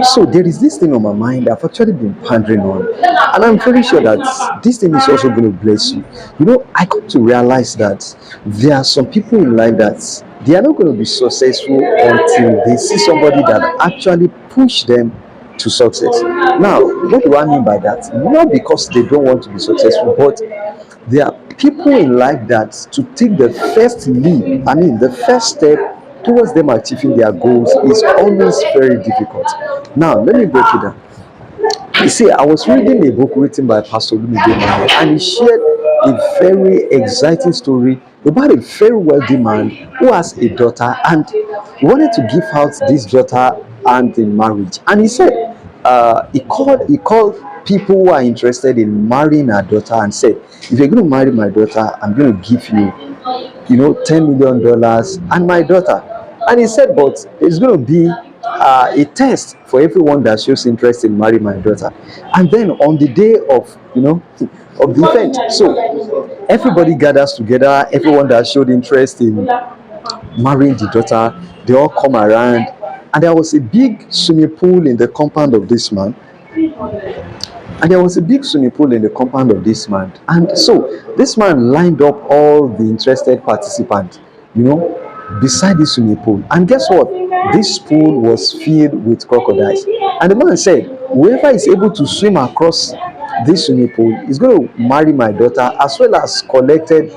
So there is this thing on my mind I've actually been pondering on, and I'm very sure that this thing is also going to bless you. I come to realize that there are some people in life that they are not going to be successful until they see somebody that actually push them to success. Now, what do I mean by that? Not because they don't want to be successful, but there are people in life that to take the first leap, I mean, the first step towards them achieving their goals is always very difficult. Now, let me break it down. You see, I was reading a book written by Pastor Lumide Mane, and he shared a very exciting story about a very wealthy man who has a daughter, and he wanted to give out this daughter and in marriage. And he said, he called people who are interested in marrying our daughter and said, if you're going to marry my daughter, I'm going to give you, $10 million and my daughter. And he said, but it's going to be a test for everyone that shows interest in marrying my daughter. And then on the day of, of the event, so everybody gathers together, everyone that showed interest in marrying the daughter, they all come around. And there was a big swimming pool in the compound of this man. And there was a big swimming pool in the compound of this man. And so this man lined up all the interested participants, beside the swimming pool. And guess what? This pool was filled with crocodiles. And the man said, whoever is able to swim across this swimming pool is going to marry my daughter, as well as collect the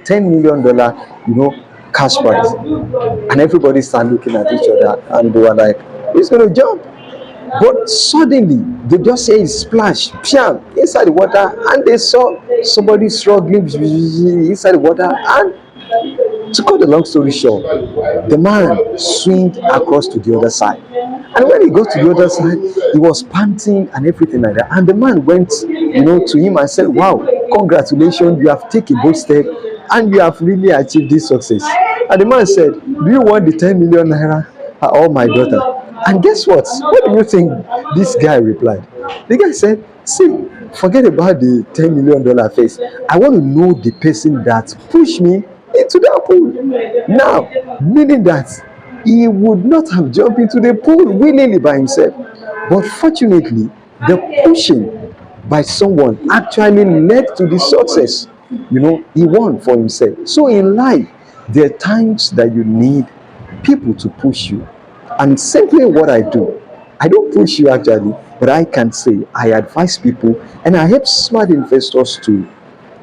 $10 million, cash prize. And everybody started looking at each other and they were like, he's going to jump. But suddenly, they just say splash, piam, inside the water, and they saw somebody struggling inside the water. And to cut the long story short, the man swam across to the other side. And when he got to the other side, he was panting and everything like that. And the man went, to him and said, wow, congratulations, you have taken a bold step and you have really achieved this success. And the man said, do you want the 10 million naira or my daughter? And guess what? What do you think this guy replied? The guy said, see, forget about the $10 million face. I want to know the person that pushed me into that pool. Now, meaning that he would not have jumped into the pool willingly by himself. But fortunately, the pushing by someone actually led to the success. He won for himself. So in life, there are times that you need people to push you. And simply what I do, I don't push you actually, but I can say I advise people and I help smart investors to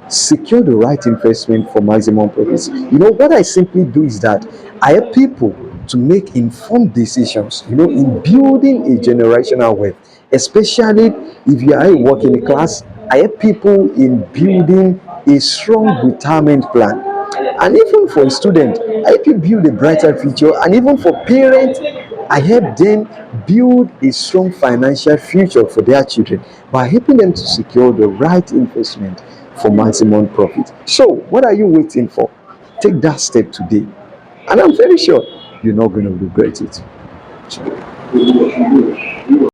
secure the right investment for maximum profits. What I simply do is that I help people to make informed decisions, in building a generational wealth, especially if you are a working class. I help people in building a strong retirement plan. And even for a student, I help you build a brighter future. And even for parents, I help them build a strong financial future for their children by helping them to secure the right investment for maximum profit. So, what are you waiting for? Take that step today. And I'm very sure you're not going to regret it.